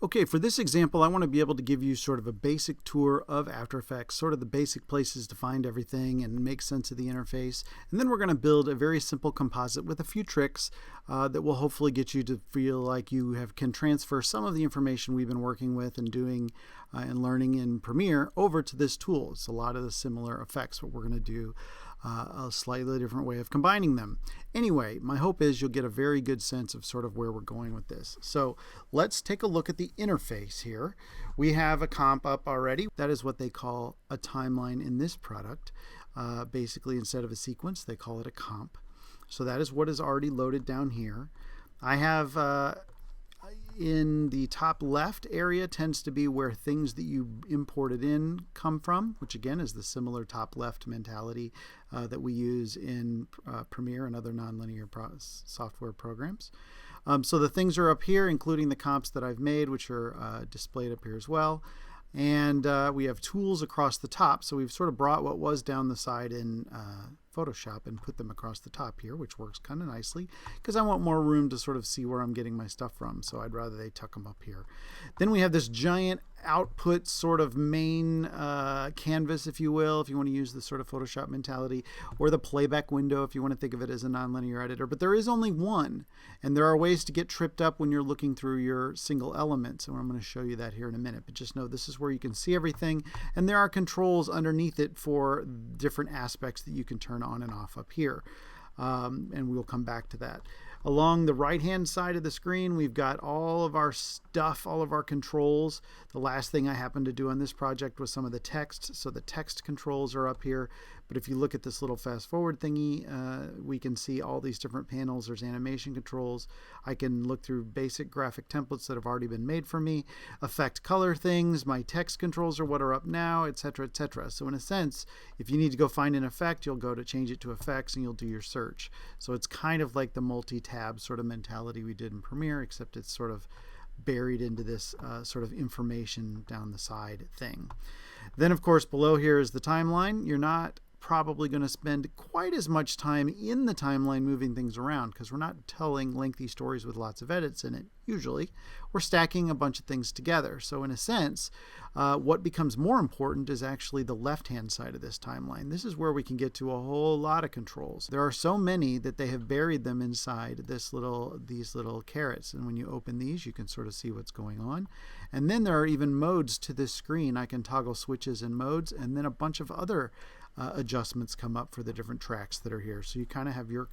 Okay, for this example, I want to be able to give you sort of a basic tour of After Effects, sort of the basic places to find everything and make sense of the interface. And then we're going to build a very simple composite with a few tricks that will hopefully get you to feel like you can transfer some of the information we've been working with and doing and learning in Premiere over to this tool. It's a lot of the similar effects, but we're going to do a slightly different way of combining them. Anyway, my hope is you'll get a very good sense of sort of where we're going with this. So let's take a look at the interface here. We have a comp up already. That is what they call a timeline in this product. Basically, instead of a sequence, they call it a comp. So that is what is already loaded down here. I have in the top left area tends to be where things that you imported in come from, which again is the similar top left mentality that we use in Premiere and other nonlinear software programs. So the things are up here, including the comps that I've made, which are displayed up here as well. And we have tools across the top. So we've sort of brought what was down the side in Photoshop and put them across the top here, which works kind of nicely because I want more room to sort of see where I'm getting my stuff from. So I'd rather they tuck them up here. Then we have this giant output sort of main canvas, if you will, if you want to use the sort of Photoshop mentality, or the playback window if you want to think of it as a nonlinear editor. But there is only one, and there are ways to get tripped up when you're looking through your single elements, and I'm going to show you that here in a minute. But just know this is where you can see everything, and there are controls underneath it for different aspects that you can turn on and off up here. And we'll come back to that. Along the right-hand side of the screen, we've got all of our stuff, all of our controls. The last thing I happened to do on this project was some of the text, so the text controls are up here. But if you look at this little fast-forward thingy, we can see all these different panels. There's animation controls. I can look through basic graphic templates that have already been made for me, affect color things, my text controls are what are up now, etc., etc. So in a sense, if you need to go find an effect, you'll go to change it to effects and you'll do your search. So it's kind of like the multi-tab sort of mentality we did in Premiere, except it's sort of buried into this sort of information down the side thing. Then of course below here is the timeline. You're not probably going to spend quite as much time in the timeline moving things around because we're not telling lengthy stories with lots of edits in it. Usually we're stacking a bunch of things together. So in a sense, what becomes more important is actually the left-hand side of this timeline. This is where we can get to a whole lot of controls. There are so many that they have buried them inside these little carrots. And when you open these, you can sort of see what's going on. And then there are even modes to this screen. I can toggle switches and modes, and then a bunch of other adjustments come up for the different tracks that are here. So you kind of have your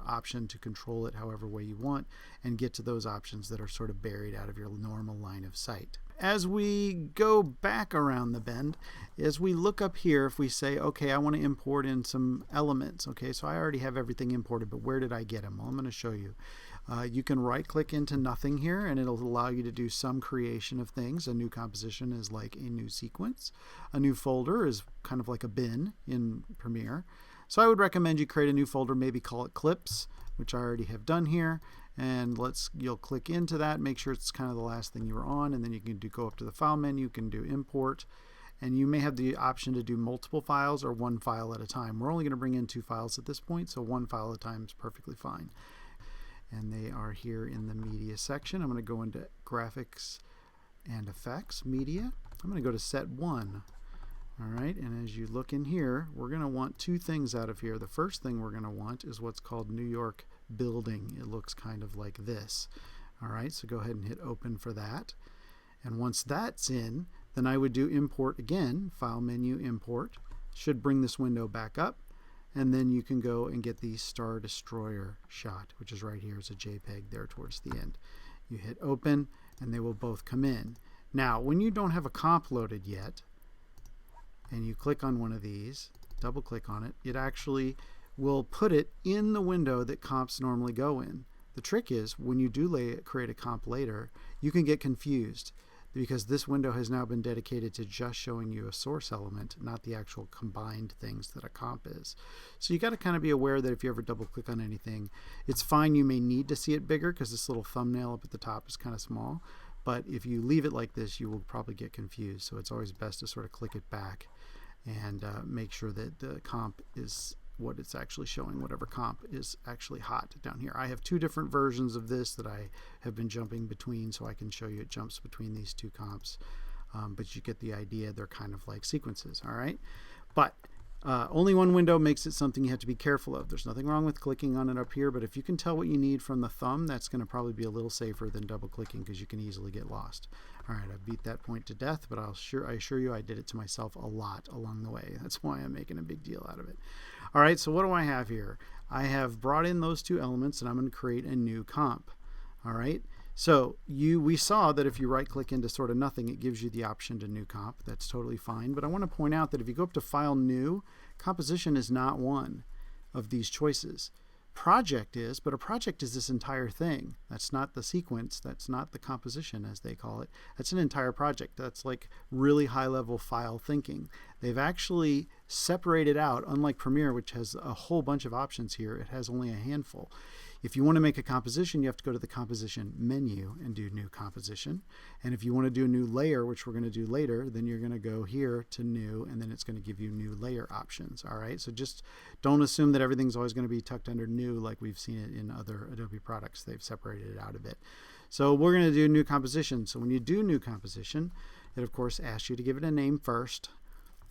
option to control it however way you want and get to those options that are sort of buried out of your normal line of sight. As we go back around the bend, as we look up here, if we say, okay, I want to import in some elements. Okay, so I already have everything imported, but where did I get them? Well, I'm going to show you. You can right click into nothing here and it'll allow you to do some creation of things. A new composition is like a new sequence. A new folder is kind of like a bin in Premiere. So I would recommend you create a new folder, maybe call it clips, which I already have done here. And you'll click into that, make sure it's kind of the last thing you were on, and then you can go up to the file menu, you can do import, and you may have the option to do multiple files or one file at a time. We're only going to bring in 2 files at this point, so one file at a time is perfectly fine. And they are here in the media section. I'm going to go into graphics and effects, media. I'm going to go to set 1. All right, and as you look in here, we're going to want 2 things out of here. The first thing we're going to want is what's called New York building. It looks kind of like this. All right, so go ahead and hit open for that. And once that's in, then I would do import again, file menu, import. Should bring this window back up. And then you can go and get the Star Destroyer shot, which is right here as a JPEG there towards the end. You hit open and they will both come in. Now, when you don't have a comp loaded yet, and you click on one of these, double click on it, it actually will put it in the window that comps normally go in. The trick is when you do create a comp later, you can get confused because this window has now been dedicated to just showing you a source element, not the actual combined things that a comp is. So you got to kind of be aware that if you ever double click on anything, it's fine, you may need to see it bigger because this little thumbnail up at the top is kind of small, but if you leave it like this, you will probably get confused. So it's always best to sort of click it back and make sure that the comp is what it's actually showing, whatever comp is actually hot down here. I have two different versions of this that I have been jumping between, so I can show you it jumps between these two comps. But you get the idea. They're kind of like sequences, all right? But only one window makes it something you have to be careful of. There's nothing wrong with clicking on it up here, but if you can tell what you need from the thumb, that's going to probably be a little safer than double clicking, because you can easily get lost. All right, I beat that point to death, but I assure you I did it to myself a lot along the way. That's why I'm making a big deal out of it. All right, so what do I have here? I have brought in those two elements, and I'm going to create a new comp. All right, so we saw that if you right click into sort of nothing, it gives you the option to new comp. That's totally fine, but I want to point out that if you go up to File, New, composition is not one of these choices. Project is, but a project is this entire thing. That's not the sequence. That's not the composition, as they call it. That's an entire project. That's like really high-level file thinking. They've actually separated out, unlike Premiere, which has a whole bunch of options here. It has only a handful. If you want to make a composition, you have to go to the composition menu and do new composition. And if you want to do a new layer, which we're going to do later, then you're going to go here to new, and then it's going to give you new layer options. All right, so just don't assume that everything's always going to be tucked under new like we've seen it in other Adobe products. They've separated it out a bit. So we're going to do new composition. So when you do new composition, it of course asks you to give it a name first,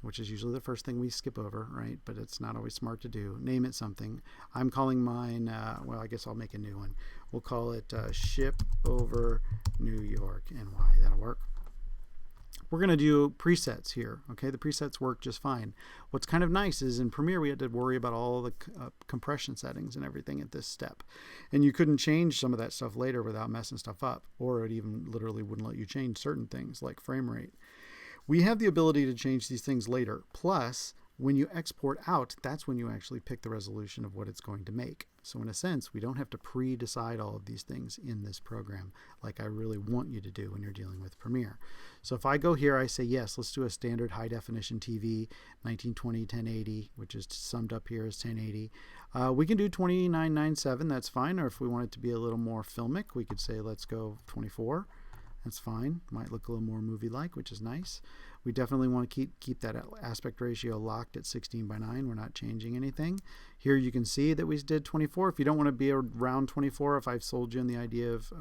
which is usually the first thing we skip over, right? But it's not always smart to do. Name it something. I'm calling mine, well, I guess I'll make a new one. We'll call it Ship Over New York, NY. That'll work. We're going to do presets here, okay? The presets work just fine. What's kind of nice is in Premiere, we had to worry about all the compression settings and everything at this step. And you couldn't change some of that stuff later without messing stuff up, or it even literally wouldn't let you change certain things like frame rate. We have the ability to change these things later. Plus, when you export out, that's when you actually pick the resolution of what it's going to make. So in a sense, we don't have to pre-decide all of these things in this program like I really want you to do when you're dealing with Premiere. So if I go here, I say, yes, let's do a standard high definition TV, 1920, 1080, which is summed up here as 1080. We can do 2997, that's fine. Or if we want it to be a little more filmic, we could say, let's go 24. That's fine. Might look a little more movie-like, which is nice. We definitely want to keep that aspect ratio locked at 16:9. We're not changing anything. Here you can see that we did 24. If you don't want to be around 24, if I've sold you on the idea of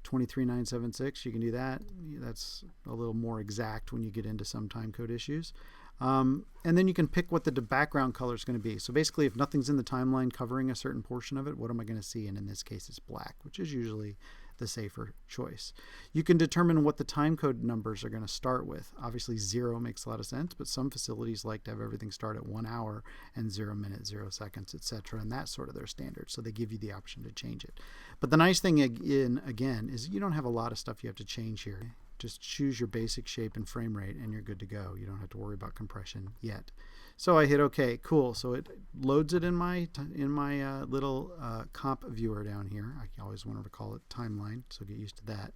23976, you can do that. That's a little more exact when you get into some timecode issues. And then you can pick what the background color is going to be. So basically, if nothing's in the timeline covering a certain portion of it, what am I going to see? And in this case, it's black, which is usually the safer choice. You can determine what the timecode numbers are going to start with. Obviously, 0 makes a lot of sense, but some facilities like to have everything start at 1 hour and 0 minutes, 0 seconds, etc. And that's sort of their standard. So they give you the option to change it. But the nice thing again is you don't have a lot of stuff you have to change here. Just choose your basic shape and frame rate and you're good to go. You don't have to worry about compression yet. So I hit OK, cool. So it loads it in my little comp viewer down here. I always wanted to call it timeline, so get used to that,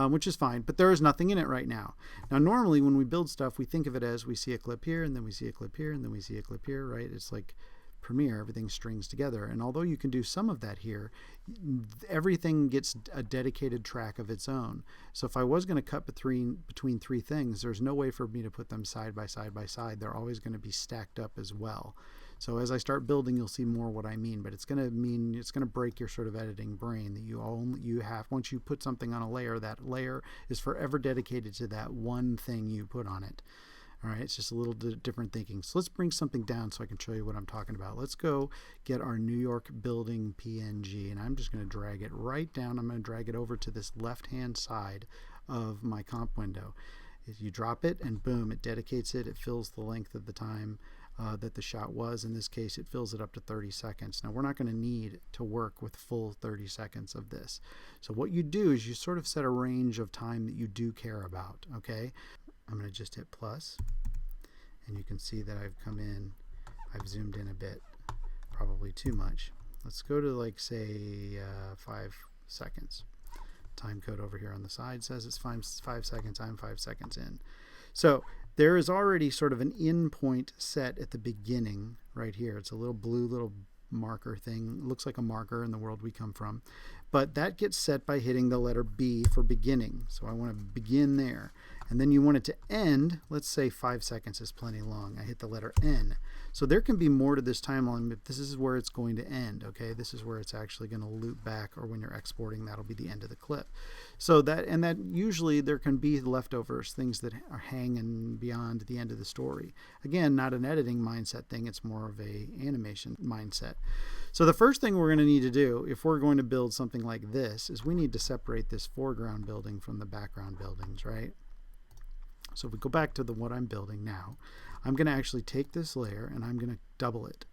which is fine. But there is nothing in it right now. Now normally when we build stuff, we think of it as we see a clip here and then we see a clip here and then we see a clip here, right? It's like Premiere, everything strings together. And although you can do some of that here, everything gets a dedicated track of its own. So if I was going to cut between three things, there's no way for me to put them side by side by side. They're always going to be stacked up as well. So as I start building, you'll see more what I mean, but it's going to break your sort of editing brain that you have once you put something on a layer, that layer is forever dedicated to that one thing you put on it. All right, it's just a little different thinking. So let's bring something down so I can show you what I'm talking about. Let's go get our New York building PNG, and I'm just going to drag it right down. I'm going to drag it over to this left-hand side of my comp window. If you drop it, and boom, it dedicates it. It fills the length of the time that the shot was. In this case, it fills it up to 30 seconds. Now, we're not going to need to work with full 30 seconds of this. So what you do is you sort of set a range of time that you do care about, okay? I'm going to just hit plus, and you can see that I've zoomed in a bit, probably too much. Let's go to like say 5 seconds. Time code over here on the side says it's 5 seconds. I'm 5 seconds in. So there is already sort of an in point set at the beginning right here. It's a little blue little marker thing. It looks like a marker in the world we come from, but that gets set by hitting the letter B for beginning. So I want to begin there. And then you want it to end. Let's say 5 seconds is plenty long. I hit the letter N. So there can be more to this timeline, but this is where it's going to end. Okay, this is where it's actually going to loop back, or when you're exporting, that'll be the end of the clip. So that usually there can be leftovers, things that are hanging beyond the end of the story. Again, not an editing mindset thing. It's more of a animation mindset. So the first thing we're going to need to do if we're going to build something like this is we need to separate this foreground building from the background buildings, right? So if we go back to what I'm building now, I'm going to actually take this layer and I'm going to double it.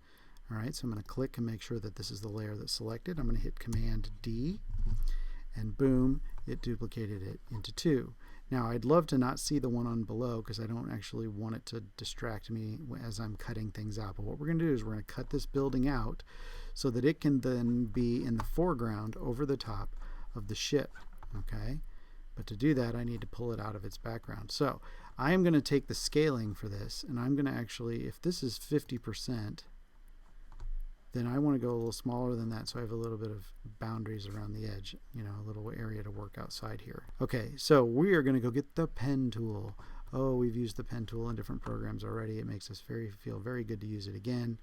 All right, so I'm going to click and make sure that this is the layer that's selected. I'm going to hit Command D, and boom, it duplicated it into 2. Now I'd love to not see the one on below because I don't actually want it to distract me as I'm cutting things out. But what we're going to do is we're going to cut this building out so that it can then be in the foreground over the top of the ship. Okay. But to do that, I need to pull it out of its background. So I am going to take the scaling for this, and I'm going to actually, if this is 50%, then I want to go a little smaller than that so I have a little bit of boundaries around the edge, you know, a little area to work outside here. Okay, so we are going to go get the pen tool. Oh, we've used the pen tool in different programs already. It makes us feel very good to use it again.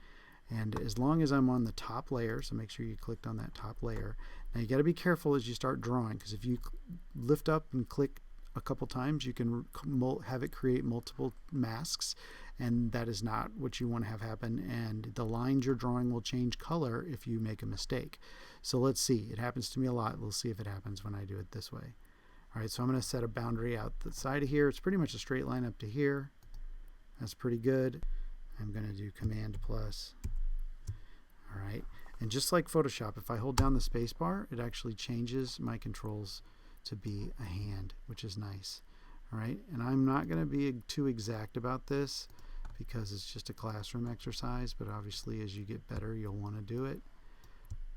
And as long as I'm on the top layer, so make sure you clicked on that top layer. Now you got to be careful as you start drawing, because if you lift up and click a couple times, you can have it create multiple masks, and that is not what you want to have happen. And the lines you're drawing will change color if you make a mistake. So let's see. It happens to me a lot. We'll see if it happens when I do it this way. All right, so I'm going to set a boundary out the side of here. It's pretty much a straight line up to here. That's pretty good. I'm going to do Command plus. All right, and just like Photoshop, if I hold down the space bar, it actually changes my controls to be a hand, which is nice. All right, and I'm not going to be too exact about this because it's just a classroom exercise, but obviously as you get better, you'll want to do it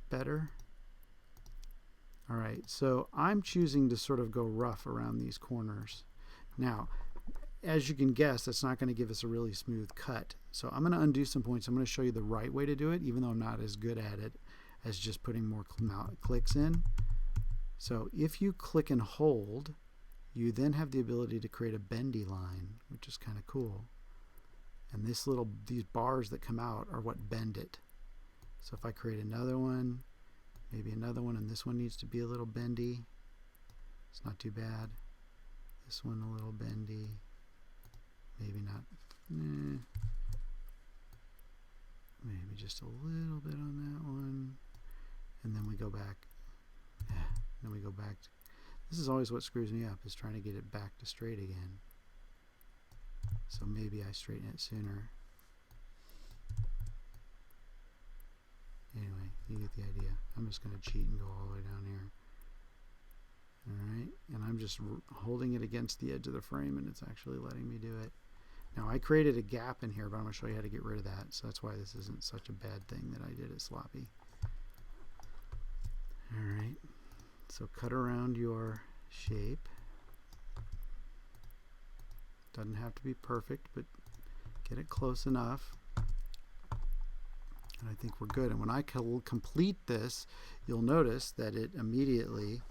better. All right, so I'm choosing to sort of go rough around these corners. Now, as you can guess, that's not going to give us a really smooth cut. So I'm going to undo some points. I'm going to show you the right way to do it, even though I'm not as good at it as just putting more clicks in. So if you click and hold, you then have the ability to create a bendy line, which is kind of cool. And these bars that come out are what bend it. So if I create another one, maybe another one, and this one needs to be a little bendy. It's not too bad. This one a little bendy. Maybe not. Maybe just a little bit on that one. And then we go back. Then we go back. This is always what screws me up, is trying to get it back to straight again. So maybe I straighten it sooner. Anyway, you get the idea. I'm just going to cheat and go all the way down here. Alright, and I'm just holding it against the edge of the frame, and it's actually letting me do it. Now I created a gap in here, but I'm going to show you how to get rid of that. So that's why this isn't such a bad thing that I did it sloppy. Alright, so cut around your shape. Doesn't have to be perfect, but get it close enough. And I think we're good. And when I complete this, you'll notice that it immediately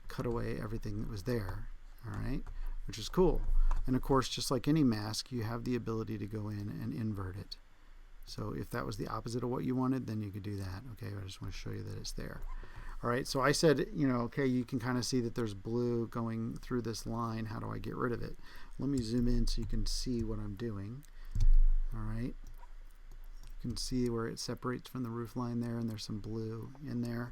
cut away everything that was there. Alright, which is cool. And of course, just like any mask, you have the ability to go in and invert it. So if that was the opposite of what you wanted, then you could do that. Okay, I just want to show you that it's there. All right, so I said, okay, you can kind of see that there's blue going through this line. How do I get rid of it? Let me zoom in so you can see what I'm doing. All right, you can see where it separates from the roof line there, and there's some blue in there.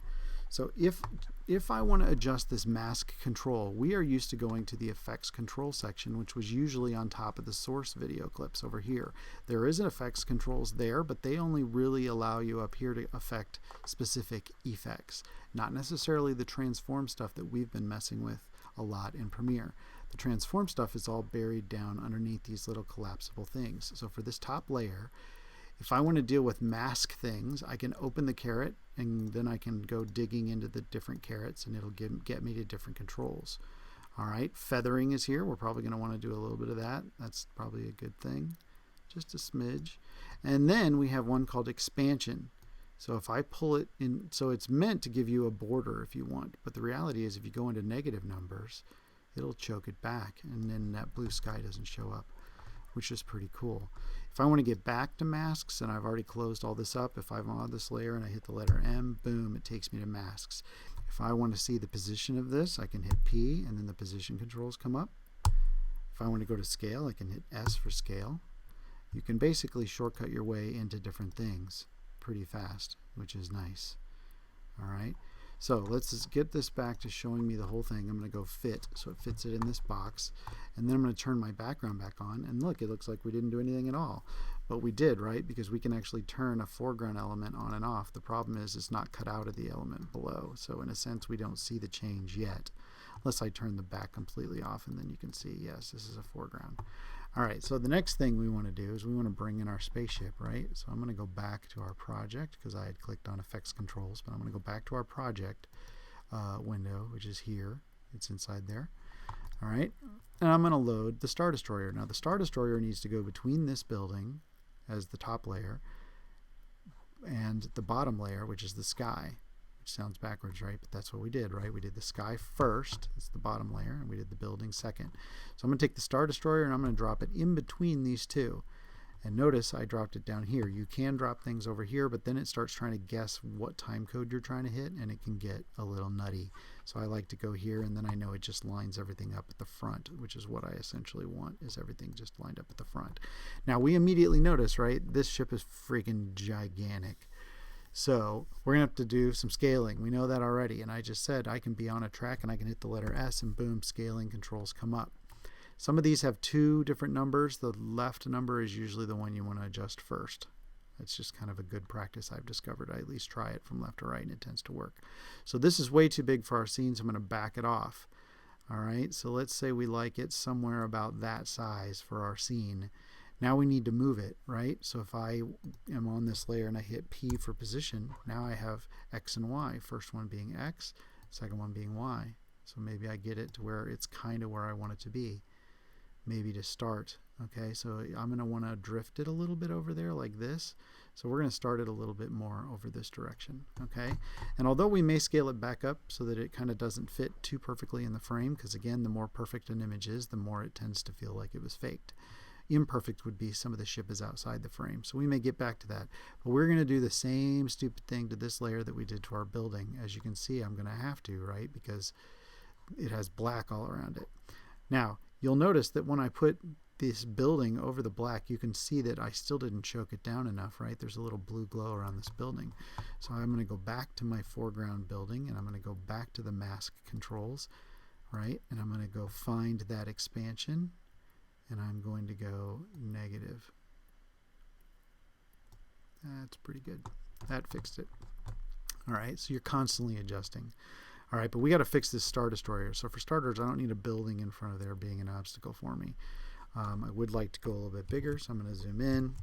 So if I want to adjust this mask control, we are used to going to the effects control section, which was usually on top of the source video clips over here. There is an effects controls there, but they only really allow you up here to affect specific effects, not necessarily the transform stuff that we've been messing with a lot in Premiere. The transform stuff is all buried down underneath these little collapsible things. So for this top layer, if I want to deal with mask things, I can open the caret, and then I can go digging into the different carets, and it'll get me to different controls. All right, feathering is here. We're probably going to want to do a little bit of that. That's probably a good thing, just a smidge. And then we have one called expansion. So if I pull it in, so it's meant to give you a border if you want, but the reality is if you go into negative numbers, it'll choke it back, and then that blue sky doesn't show up, which is pretty cool. If I want to get back to masks, and I've already closed all this up, if I'm on this layer and I hit the letter M, boom, it takes me to masks. If I want to see the position of this, I can hit P, and then the position controls come up. If I want to go to scale, I can hit S for scale. You can basically shortcut your way into different things pretty fast, which is nice. All right, so let's just get this back to showing me the whole thing. I'm going to go fit, so it fits it in this box, and then I'm going to turn my background back on, and look, it looks like we didn't do anything at all, but we did, right? Because we can actually turn a foreground element on and off. The problem is it's not cut out of the element below, so in a sense we don't see the change yet, unless I turn the back completely off, and then you can see, yes, this is a foreground. All right, so the next thing we want to do is we want to bring in our spaceship, right? So I'm going to go back to our project because I had clicked on effects controls, but I'm going to go back to our project window, which is here. It's inside there. All right, and I'm going to load the Star Destroyer. Now the Star Destroyer needs to go between this building as the top layer and the bottom layer, which is the sky. Sounds backwards, right? But that's what we did, right? We did the sky first, it's the bottom layer, and we did the building second. So I'm going to take the Star Destroyer and I'm going to drop it in between these two. And notice I dropped it down here. You can drop things over here, but then it starts trying to guess what time code you're trying to hit, and it can get a little nutty. So I like to go here, and then I know it just lines everything up at the front, which is what I essentially want, is everything just lined up at the front. Now we immediately notice, right, this ship is freaking gigantic. So we're going to have to do some scaling. We know that already, and I just said I can be on a track and I can hit the letter S and boom, scaling controls come up. Some of these have two different numbers. The left number is usually the one you want to adjust first. It's just kind of a good practice I've discovered. I at least try it from left to right and it tends to work. So this is way too big for our scene, so I'm going to back it off. All right, so let's say we like it somewhere about that size for our scene. Now we need to move it, right? So if I am on this layer and I hit P for position, now I have X and Y. First one being X, second one being Y. So maybe I get it to where it's kind of where I want it to be. Maybe to start, okay? So I'm going to want to drift it a little bit over there like this. So we're going to start it a little bit more over this direction, okay? And although we may scale it back up so that it kind of doesn't fit too perfectly in the frame, because again, the more perfect an image is, the more it tends to feel like it was faked. Imperfect would be some of the ship is outside the frame. So we may get back to that. But we're going to do the same stupid thing to this layer that we did to our building. As you can see, I'm going to have to, right? Because it has black all around it. Now, you'll notice that when I put this building over the black, you can see that I still didn't choke it down enough, right? There's a little blue glow around this building. So I'm going to go back to my foreground building, and I'm going to go back to the mask controls, right? And I'm going to go find that expansion. And I'm going to go negative. That's pretty good. That fixed it. All right, so you're constantly adjusting. All right, but we got to fix this Star Destroyer. So for starters, I don't need a building in front of there being an obstacle for me. I would like to go a little bit bigger, so I'm going to zoom in.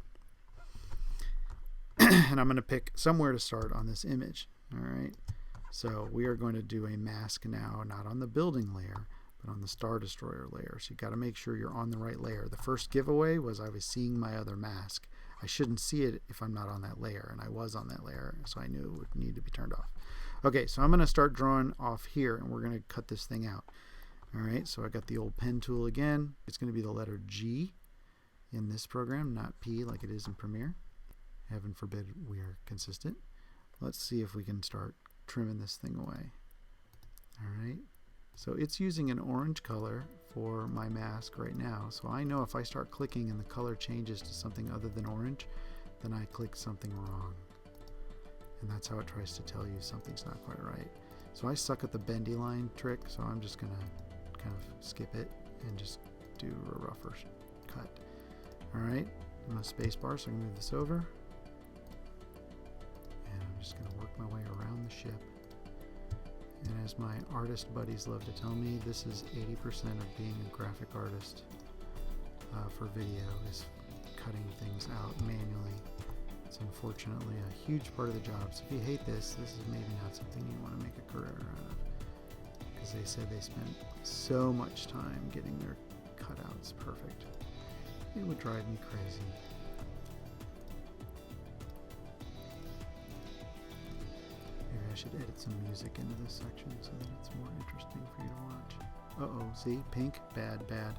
And I'm going to pick somewhere to start on this image. All right, so we are going to do a mask now, not on the building layer, but on the Star Destroyer layer. So you got to make sure you're on the right layer. The first giveaway was I was seeing my other mask. I shouldn't see it if I'm not on that layer, and I was on that layer, so I knew it would need to be turned off. Okay, so I'm going to start drawing off here, and we're going to cut this thing out. All right, so I got the old pen tool again. It's going to be the letter G in this program, not P like it is in Premiere. Heaven forbid we are consistent. Let's see if we can start trimming this thing away. All right. So it's using an orange color for my mask right now. So I know if I start clicking and the color changes to something other than orange, then I click something wrong. And that's how it tries to tell you something's not quite right. So I suck at the bendy line trick, so I'm just going to kind of skip it and just do a rougher cut. All right, I'm going to space bar, so I can move this over. And I'm just going to work my way around the ship. And as my artist buddies love to tell me, this is 80% of being a graphic artist for video, is cutting things out manually. It's unfortunately a huge part of the job. So if you hate this, this is maybe not something you want to make a career out of. Because they said they spent so much time getting their cutouts perfect. It would drive me crazy. I should edit some music into this section so that it's more interesting for you to watch. Uh-oh, see? Pink? Bad, bad.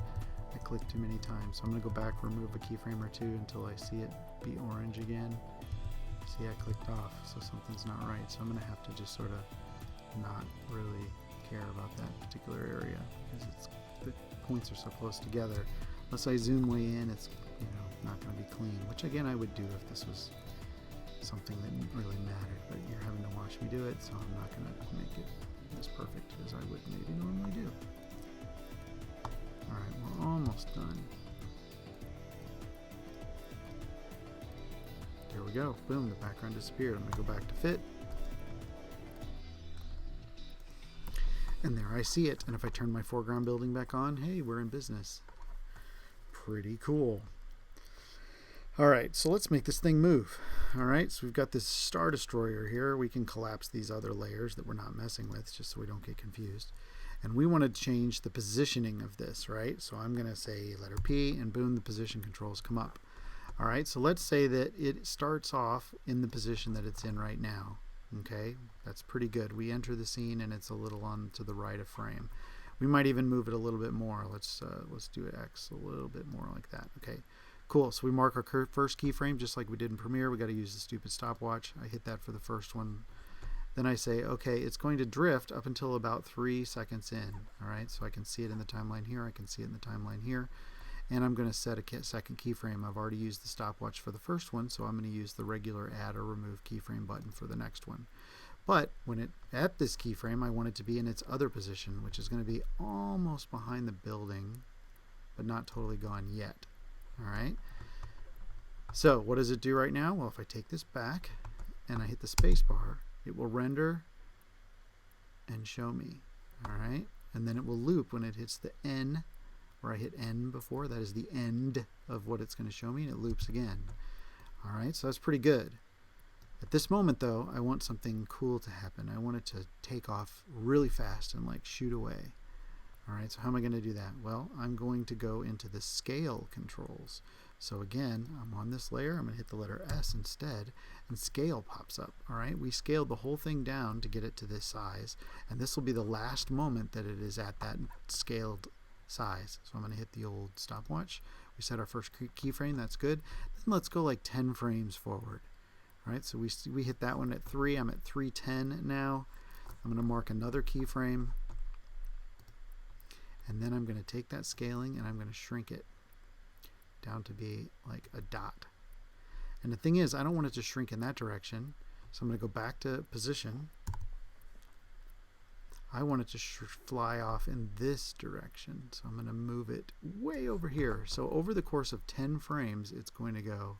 I clicked too many times. So I'm going to go back, remove a keyframe or two until I see it be orange again. See, I clicked off, so something's not right. So I'm going to have to just sort of not really care about that particular area because the points are so close together. Unless I zoom way in, it's not going to be clean, which again I would do if this was something that really mattered, but you're having to watch me do it, so I'm not going to make it as perfect as I would maybe normally do. Alright, we're almost done. There we go. Boom, the background disappeared. I'm going to go back to fit. And there I see it. And if I turn my foreground building back on, hey, we're in business. Pretty cool. Alright, so let's make this thing move. Alright, so we've got this Star Destroyer here. We can collapse these other layers that we're not messing with just so we don't get confused. And we want to change the positioning of this, right? So I'm going to say letter P, and boom, the position controls come up. Alright, so let's say that it starts off in the position that it's in right now. Okay, that's pretty good. We enter the scene and it's a little on to the right of frame. We might even move it a little bit more. Let's do it X a little bit more like that. Okay, cool. So we mark our first keyframe just like we did in Premiere. We got to use the stupid stopwatch. I hit that for the first one. Then I say, okay, it's going to drift up until about 3 seconds in. All right, so I can see it in the timeline here. I can see it in the timeline here. And I'm going to set a second keyframe. I've already used the stopwatch for the first one, so I'm going to use the regular add or remove keyframe button for the next one. But when it at this keyframe, I want it to be in its other position, which is going to be almost behind the building, but not totally gone yet. All right. So what does it do right now? Well, if I take this back and I hit the space bar, it will render and show me. All right. And then it will loop when it hits the N, where I hit N before. That is the end of what it's going to show me, and it loops again. All right. So that's pretty good. At this moment, though, I want something cool to happen. I want it to take off really fast and like shoot away. All right, so how am I going to do that? Well, I'm going to go into the scale controls. So again, I'm on this layer. I'm going to hit the letter S instead, and scale pops up. All right, we scaled the whole thing down to get it to this size, and this will be the last moment that it is at that scaled size. So I'm going to hit the old stopwatch. We set our first keyframe. That's good. Then let's go like 10 frames forward. All right, so we hit that one at 3. I'm at 310 now. I'm going to mark another keyframe. And then I'm going to take that scaling and I'm going to shrink it down to be like a dot. And the thing is, I don't want it to shrink in that direction. So I'm going to go back to position. I want it to fly off in this direction. So I'm going to move it way over here. So over the course of 10 frames, it's going to go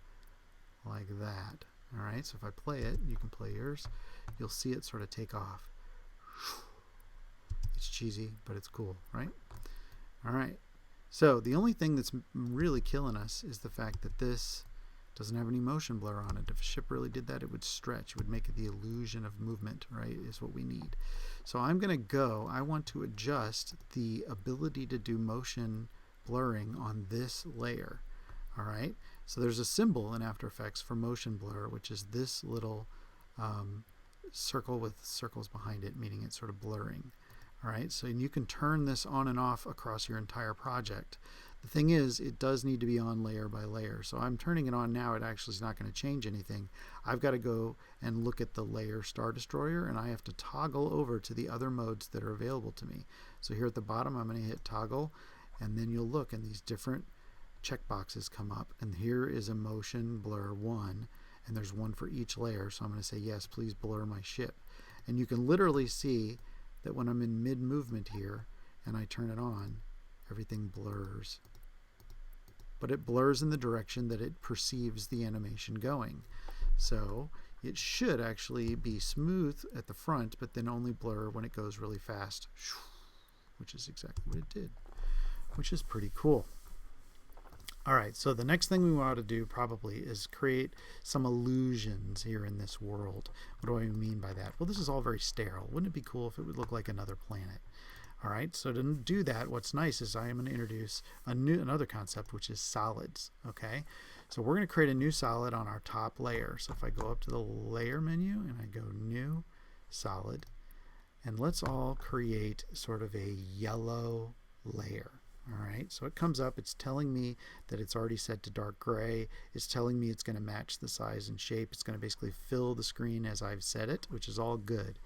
like that. All right, so if I play it, you can play yours, you'll see it sort of take off. It's cheesy, but it's cool, right? All right, so the only thing that's really killing us is the fact that this doesn't have any motion blur on it. If a ship really did that, it would stretch. It would make it the illusion of movement, right, is what we need. So I'm going to go, I want to adjust the ability to do motion blurring on this layer. All right, so there's a symbol in After Effects for motion blur, which is this little circle with circles behind it, meaning it's sort of blurring. All right, so you can turn this on and off across your entire project. The thing is, it does need to be on layer by layer. So I'm turning it on now. It actually is not going to change anything. I've got to go and look at the layer Star Destroyer, and I have to toggle over to the other modes that are available to me. So here at the bottom, I'm going to hit toggle, and then you'll look, and these different checkboxes come up, and here is a motion blur 1, and there's one for each layer. So I'm going to say, yes, please blur my ship. And you can literally see that when I'm in mid movement here and I turn it on, everything blurs. But it blurs in the direction that it perceives the animation going. So it should actually be smooth at the front, but then only blur when it goes really fast, which is exactly what it did, which is pretty cool. All right, so the next thing we want to do probably is create some illusions here in this world. What do I mean by that? Well, this is all very sterile. Wouldn't it be cool if it would look like another planet? All right, so to do that, what's nice is I am going to introduce another concept, which is solids. Okay, so we're going to create a new solid on our top layer. So if I go up to the layer menu and I go new solid. And let's all create sort of a yellow layer. All right, so it comes up, it's telling me that it's already set to dark gray. It's telling me it's going to match the size and shape. It's going to basically fill the screen as I've set it, which is all good.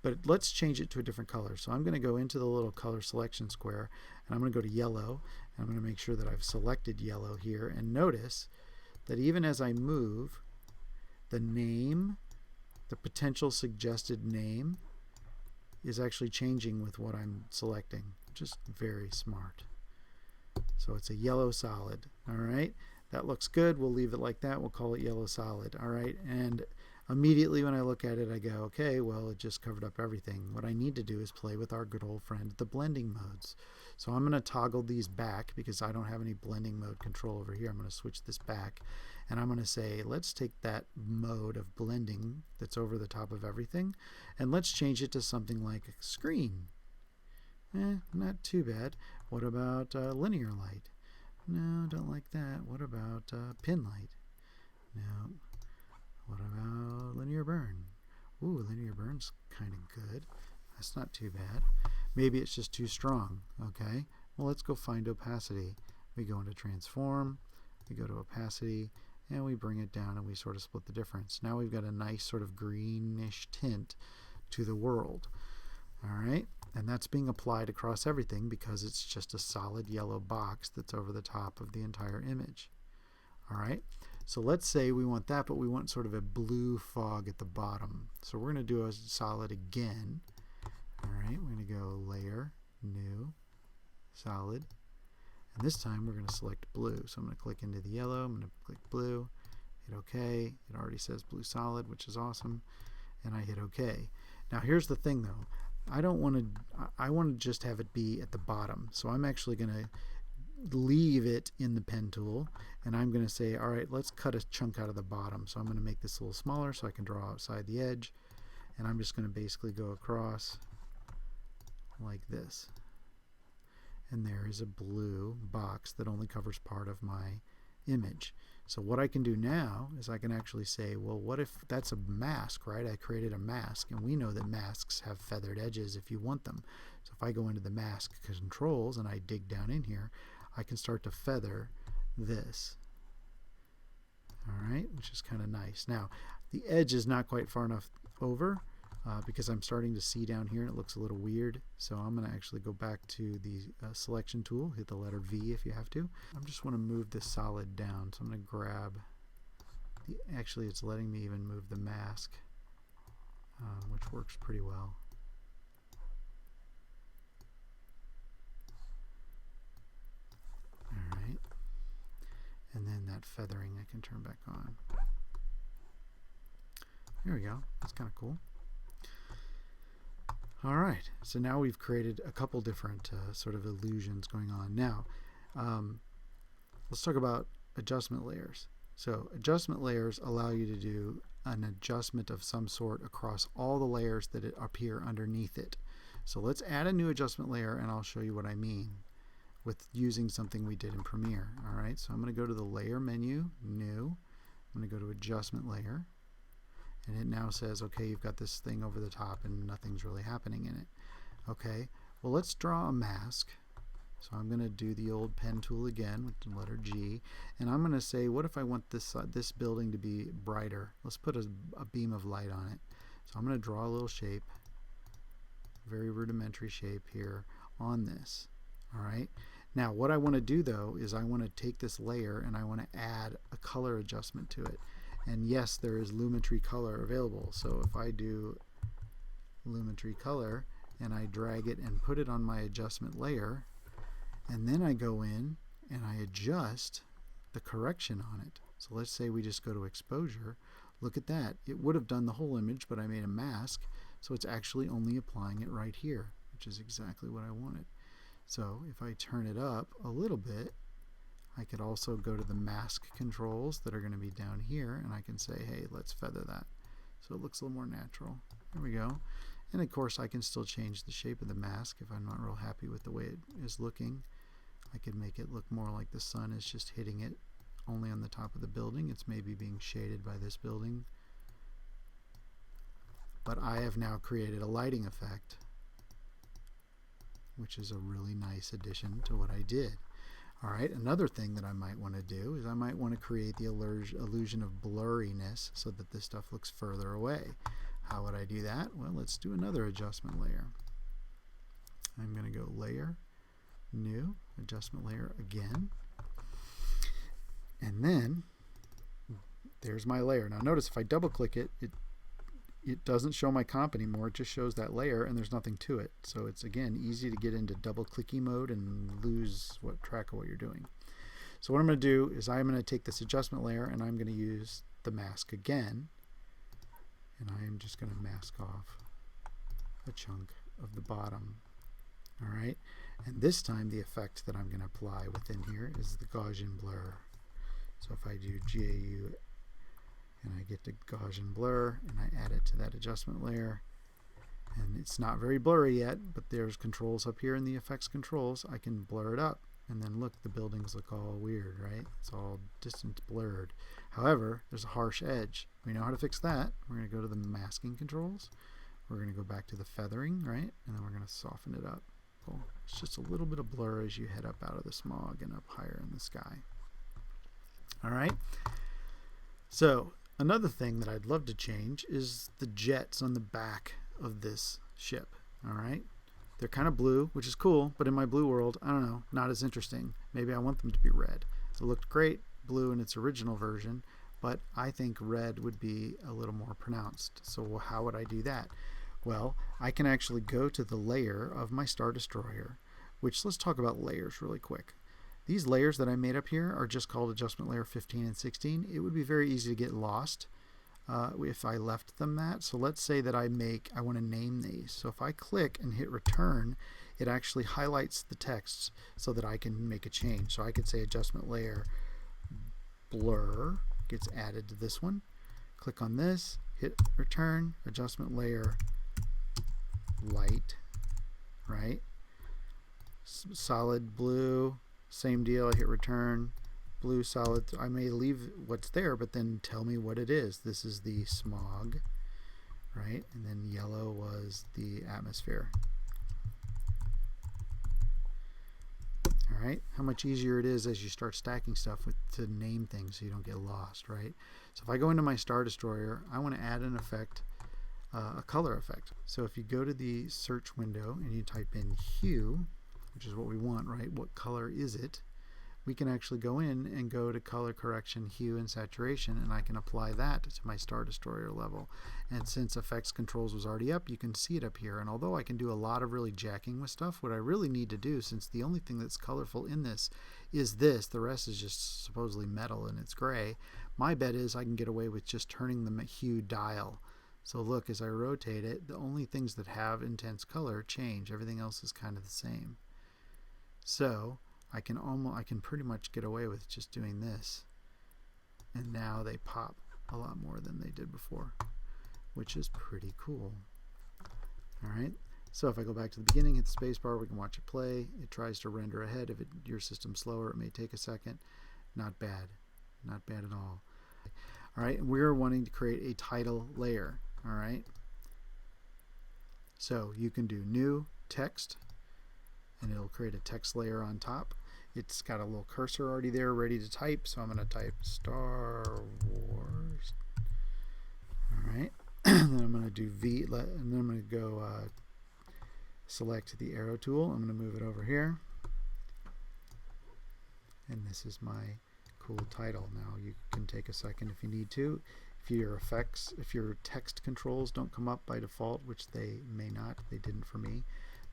But let's change it to a different color. So I'm going to go into the little color selection square, and I'm going to go to yellow, and I'm going to make sure that I've selected yellow here. And notice that even as I move, the name, the potential suggested name, is actually changing with what I'm selecting. Just very smart. So it's a yellow solid. All right, that looks good. We'll leave it like that. We'll call it yellow solid. All right, and immediately when I look at it, I go, okay, well, it just covered up everything. What I need to do is play with our good old friend, the blending modes. So I'm going to toggle these back because I don't have any blending mode control over here. I'm going to switch this back, and I'm going to say, let's take that mode of blending that's over the top of everything, and let's change it to something like screen. Not too bad. What about linear light? No, don't like that. What about pin light? No. What about linear burn? Ooh, linear burn's kind of good. That's not too bad. Maybe it's just too strong. Okay. Well, let's go find opacity. We go into transform. We go to opacity, and we bring it down, and we sort of split the difference. Now we've got a nice sort of greenish tint to the world. All right. And that's being applied across everything because it's just a solid yellow box that's over the top of the entire image. All right, so let's say we want that, but we want sort of a blue fog at the bottom. So we're going to do a solid again. All right, we're going to go layer, new, solid. And this time we're going to select blue. So I'm going to click into the yellow, I'm going to click blue, hit OK. It already says blue solid, which is awesome. And I hit OK. Now here's the thing though. I want to just have it be at the bottom. So I'm actually going to leave it in the pen tool, and I'm going to say, all right, let's cut a chunk out of the bottom. So I'm going to make this a little smaller so I can draw outside the edge, and I'm just going to basically go across like this. And there is a blue box that only covers part of my image. So what I can do now is I can actually say, well, what if that's a mask, right? I created a mask, and we know that masks have feathered edges if you want them. So if I go into the mask controls and I dig down in here, I can start to feather this. All right, which is kind of nice. Now, the edge is not quite far enough over because I'm starting to see down here and it looks a little weird. So I'm going to actually go back to the selection tool, hit the letter V if you have to. I just want to move this solid down. So I'm going to grab actually it's letting me even move the mask, which works pretty well. All right. And then that feathering I can turn back on. There we go. That's kind of cool. All right, so now we've created a couple different sort of illusions going on. Now, let's talk about adjustment layers. So adjustment layers allow you to do an adjustment of some sort across all the layers that appear underneath it. So let's add a new adjustment layer, and I'll show you what I mean with using something we did in Premiere. All right, so I'm going to go to the Layer menu, New. I'm going to go to Adjustment Layer. And it now says, okay, you've got this thing over the top and nothing's really happening in it. Okay, well, let's draw a mask. So I'm going to do the old pen tool again with the letter G. And I'm going to say, what if I want this building to be brighter? Let's put a beam of light on it. So I'm going to draw a little shape, very rudimentary shape here on this. All right. Now, what I want to do, though, is I want to take this layer and I want to add a color adjustment to it. And yes, there is Lumetri color available. So if I do Lumetri color and I drag it and put it on my adjustment layer, and then I go in and I adjust the correction on it. So let's say we just go to exposure. Look at that. It would have done the whole image, but I made a mask. So it's actually only applying it right here, which is exactly what I wanted. So if I turn it up a little bit, I could also go to the mask controls that are going to be down here, and I can say, hey, let's feather that. So it looks a little more natural. There we go. And of course, I can still change the shape of the mask if I'm not real happy with the way it is looking. I could make it look more like the sun is just hitting it only on the top of the building. It's maybe being shaded by this building. but I have now created a lighting effect, which is a really nice addition to what I did. All right, another thing that I might want to do is I might want to create the illusion of blurriness so that this stuff looks further away. How would I do that? Well, let's do another adjustment layer. I'm going to go Layer, New, Adjustment Layer again. And then there's my layer. Now notice if I double click it, it doesn't show my comp anymore. It just shows that layer and there's nothing to it. So it's, again, easy to get into double clicky mode and lose track of what you're doing. So what I'm going to do is I'm going to take this adjustment layer and I'm going to use the mask again. And I am just going to mask off a chunk of the bottom. All right. And this time the effect that I'm going to apply within here is the Gaussian blur. So if I do GAU and I get to Gaussian blur and I add it to that adjustment layer, and it's not very blurry yet, but there's controls up here in the effects controls. I can blur it up, and then look, the buildings look all weird, right? It's all distance blurred. However, there's a harsh edge. We know how to fix that. We're going to go to the masking controls. We're going to go back to the feathering, right? And then we're going to soften it up. Cool. It's just a little bit of blur as you head up out of the smog and up higher in the sky. All right. So another thing that I'd love to change is the jets on the back of this ship. All right. They're kind of blue, which is cool, but in my blue world, I don't know, not as interesting. Maybe I want them to be red. It looked great blue in its original version, but I think red would be a little more pronounced. So how would I do that? Well, I can actually go to the layer of my Star Destroyer, which, let's talk about layers really quick. These layers that I made up here are just called adjustment layer 15 and 16. It would be very easy to get lost if I left them that. So let's say that I want to name these. So if I click and hit return, it actually highlights the texts so that I can make a change. So I could say adjustment layer blur gets added to this one. Click on this, hit return, adjustment layer light, right? Solid blue, same deal. I hit return, blue solid. I may leave what's there, but then tell me what it is. This is the smog, right? And then yellow was the atmosphere. All right, how much easier it is as you start stacking stuff to name things so you don't get lost, right? So if I go into my Star Destroyer, I want to add an effect, a color effect. So if you go to the search window and you type in hue, which is what we want, right? What color is it? We can actually go in and go to color correction, hue, and saturation, and I can apply that to my Star Destroyer level. And since effects controls was already up, you can see it up here. And although I can do a lot of really jacking with stuff, what I really need to do, since the only thing that's colorful in this is this, the rest is just supposedly metal and it's gray, my bet is I can get away with just turning the hue dial. So look, as I rotate it, the only things that have intense color change. Everything else is kind of the same. So I can pretty much get away with just doing this, and now they pop a lot more than they did before, which is pretty cool. All right, so if I go back to the beginning, hit the space bar, we can watch it play. It tries to render ahead. If your system's slower, it may take a second. Not bad, not bad at all. All right, and we're wanting to create a title layer. All right, so you can do new text, and it'll create a text layer on top. It's got a little cursor already there ready to type, so I'm going to type Star Wars. All right, then I'm going to do V, and then I'm going to go select the arrow tool. I'm going to move it over here, and this is my cool title. Now you can take a second if you need to. If your text controls don't come up by default, which they may not, they didn't for me,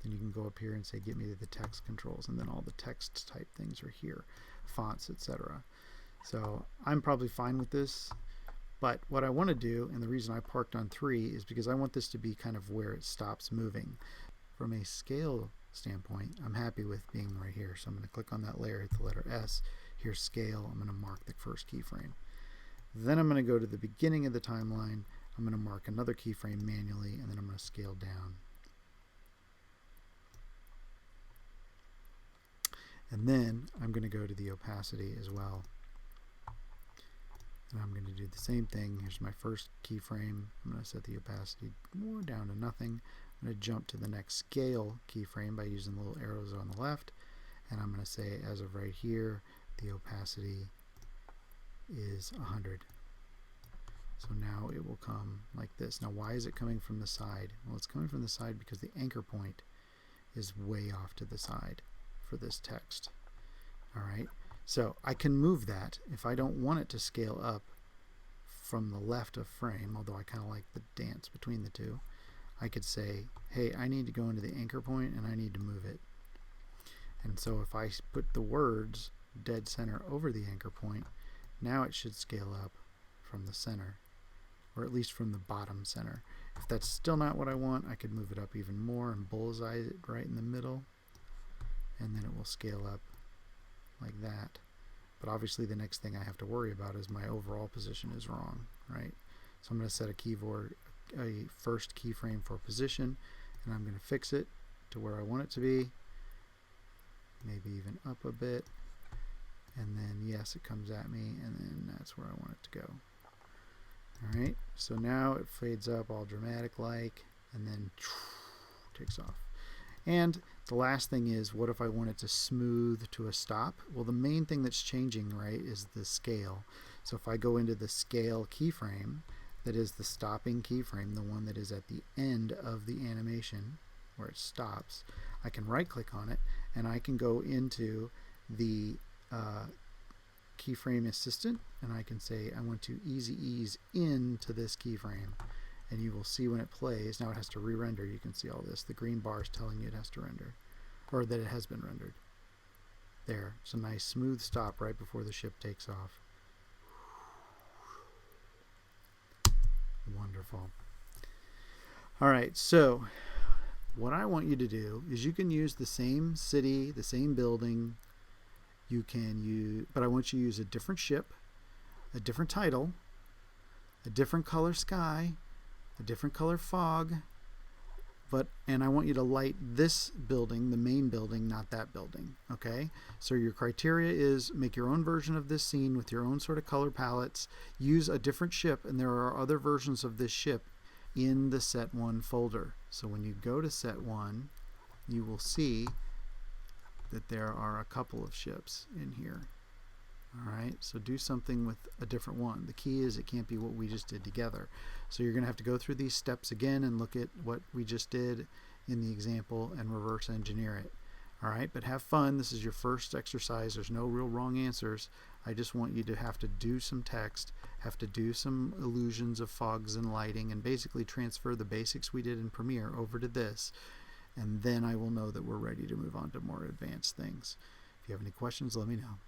then you can go up here and say get me the text controls, and then all the text type things are here, fonts, etc. So I'm probably fine with this, but what I want to do, and the reason I parked on 3, is because I want this to be kind of where it stops moving. From a scale standpoint, I'm happy with being right here, so I'm going to click on that layer, hit the letter S, here's scale, I'm going to mark the first keyframe. Then I'm going to go to the beginning of the timeline, I'm going to mark another keyframe manually, and then I'm going to scale down. And then I'm going to go to the opacity as well. And I'm going to do the same thing. Here's my first keyframe. I'm going to set the opacity more down to nothing. I'm going to jump to the next scale keyframe by using the little arrows on the left. And I'm going to say, as of right here, the opacity is 100. So now it will come like this. Now why is it coming from the side? Well, it's coming from the side because the anchor point is way off to the side for this text. All right. So I can move that if I don't want it to scale up from the left of frame, although I kind of like the dance between the two. I could say, hey, I need to go into the anchor point and I need to move it. And so if I put the words dead center over the anchor point, now it should scale up from the center, or at least from the bottom center. If that's still not what I want, I could move it up even more and bullseye it right in the middle, and then it will scale up like that. But obviously the next thing I have to worry about is my overall position is wrong, right? So I'm going to set a first keyframe for position, and I'm going to fix it to where I want it to be, maybe even up a bit, and then yes, it comes at me, and then that's where I want it to go. Alright, so now it fades up all dramatic like, and then takes off. And the last thing is, what if I want it to smooth to a stop? Well, the main thing that's changing, right, is the scale. So if I go into the scale keyframe, that is the stopping keyframe, the one that is at the end of the animation where it stops, I can right click on it and I can go into the keyframe assistant and I can say I want to easy ease into this keyframe. And you will see when it plays, now it has to re-render. You can see all this. The green bar is telling you it has to render, or that it has been rendered. There, it's a nice smooth stop right before the ship takes off. Wonderful. All right, so what I want you to do is you can use the same city, the same building. You can use, but I want you to use a different ship, a different title, a different color sky, a different color fog, and I want you to light this building, the main building, not that building. Okay, so your criteria is make your own version of this scene with your own sort of color palettes, use a different ship, and there are other versions of this ship in the set 1 folder. So when you go to set 1, you will see that there are a couple of ships in here. Alright, so do something with a different one. The key is it can't be what we just did together. So you're going to have to go through these steps again and look at what we just did in the example and reverse engineer it. Alright, but have fun. This is your first exercise. There's no real wrong answers. I just want you to have to do some text, have to do some illusions of fogs and lighting, and basically transfer the basics we did in Premiere over to this. And then I will know that we're ready to move on to more advanced things. If you have any questions, let me know.